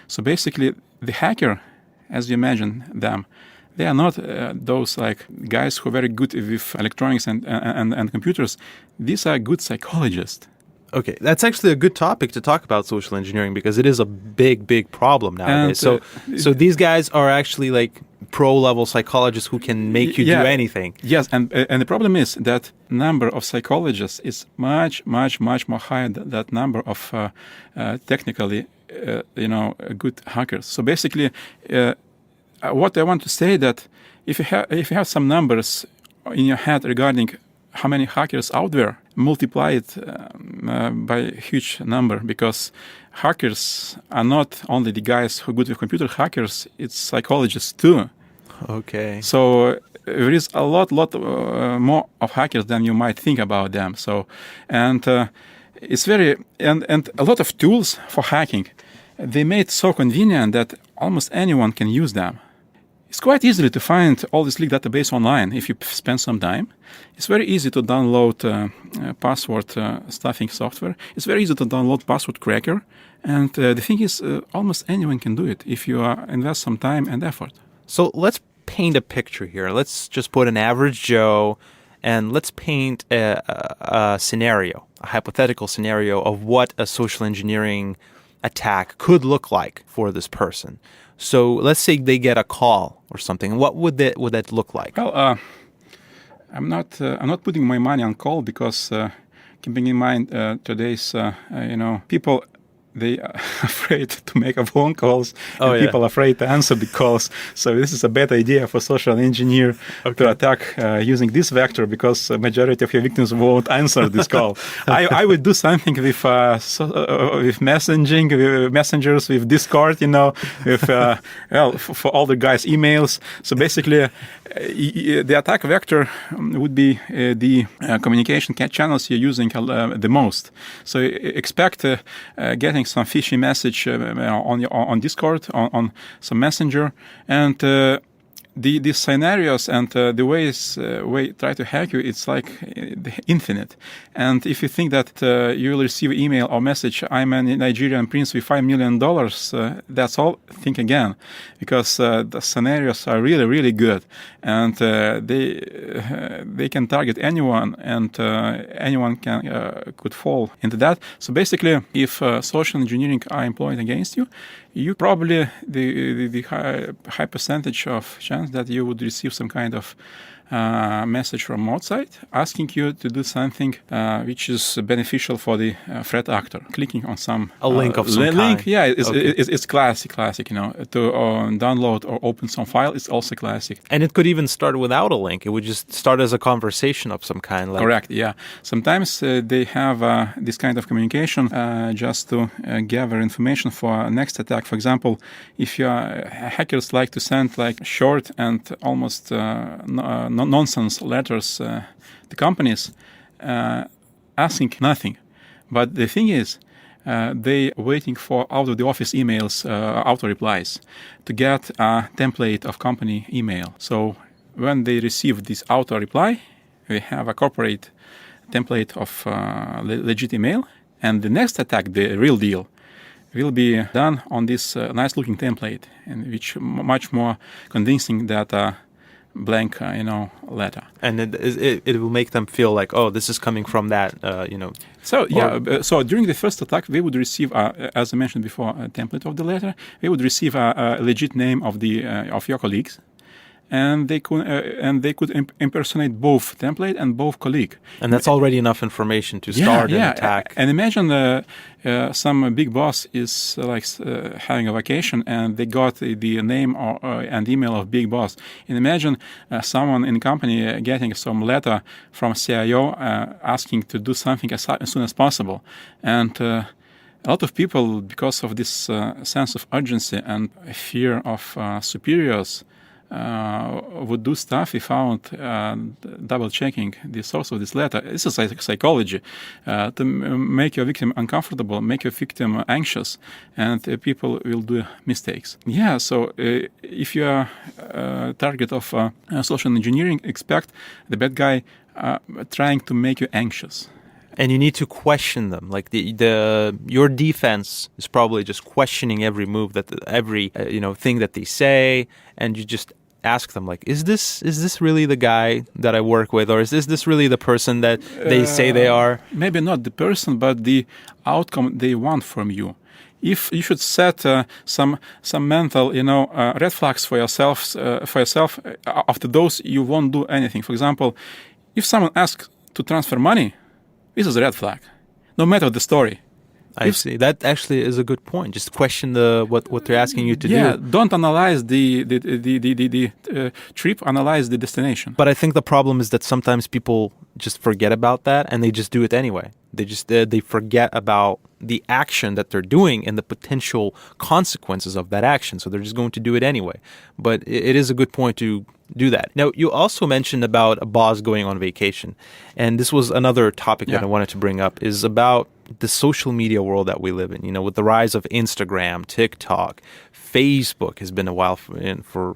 So basically, the hacker, as you imagine them, they are not those like guys who are very good with electronics and computers. These are good psychologists. Okay, that's actually a good topic to talk about social engineering because it is a big, big problem nowadays. So these guys are actually like pro-level psychologists who can make you do anything. Yes, and the problem is that number of psychologists is much more higher than that number of technically, good hackers. So basically, what I want to say that if you have some numbers in your head regarding how many hackers out there, multiply it by a huge number, because hackers are not only the guys who are good with computer hackers, it's psychologists too. Okay. So there is a lot more of hackers than you might think about them. So, and it's very, and a lot of tools for hacking, they made so convenient that almost anyone can use them. It's quite easy to find all this leak database online if you spend some time. It's very easy to download password stuffing software. It's very easy to download password cracker. And the thing is, almost anyone can do it if you invest some time and effort. So let's paint a picture here. Let's just put an average Joe and let's paint a scenario, a hypothetical scenario of what a social engineering attack could look like for this person. So let's say they get a call or something. What would that look like? Well, I'm not putting my money on call because keeping in mind today's people, they are afraid to make a phone calls, and people are afraid to answer the calls. So this is a bad idea for social engineer to attack using this vector, because the majority of your victims won't answer this call. I would do something with messaging, with messengers, with Discord, with for all the guys' emails. So basically, the attack vector would be the communication channels you're using the most. So expect getting some fishy message on Discord, on some messenger, and these scenarios and the ways we try to hack you, it's like infinite. And if you think that you will receive email or message, I'm a Nigerian prince with $5 million, that's all, think again, because the scenarios are really, really good, and they can target anyone, and anyone could fall into that. So basically, if social engineering are employed against you, you probably the high percentage of chance that you would receive some kind of message from outside asking you to do something which is beneficial for the threat actor. Clicking on a link of some kind. Yeah, it's classic. To download or open some file is also classic. And it could even start without a link. It would just start as a conversation of some kind. Correct. Yeah. Sometimes they have this kind of communication just to gather information for next attack. For example, if hackers like to send like short and almost nonsense letters to companies asking nothing. But the thing is, they waiting for out of the office emails, auto replies, to get a template of company email. So when they receive this auto reply, we have a corporate template of legit email, and the next attack, the real deal, will be done on this nice looking template, and which much more convincing that blank, letter. And it will make them feel like, oh, this is coming from that, So so during the first attack, they would receive, as I mentioned before, a template of the letter. They would receive a legit name of your colleagues, and they could impersonate both template and both colleague. And that's already enough information to start an attack. And imagine some big boss is having a vacation, and they got the name and email of big boss. And imagine someone in the company getting some letter from CIO asking to do something as soon as possible. And a lot of people, because of this sense of urgency and fear of superiors, would do stuff without double-checking the source of this letter. This is psychology, to make your victim uncomfortable, make your victim anxious, and people will do mistakes. Yeah, so if you are a target of social engineering, expect the bad guy trying to make you anxious. And you need to question them. Like your defense is probably just questioning every move every thing that they say, and you just ask them, like, is this really the guy that I work with, or is this really the person that they say they are? Maybe not the person, but the outcome they want from you. If you should set some mental, red flags for yourself, after those you won't do anything. For example, if someone asks to transfer money, this is a red flag, no matter the story. I see. That actually is a good point. Just question what they're asking you to do. Yeah, don't analyze the trip, analyze the destination. But I think the problem is that sometimes people just forget about that and they just do it anyway. They just they forget about the action that they're doing and the potential consequences of that action. So they're just going to do it anyway. But it is a good point to do that. Now, you also mentioned about a boss going on vacation. And this was another topic that I wanted to bring up, is about the social media world that we live in. With the rise of Instagram, TikTok, Facebook has been a while for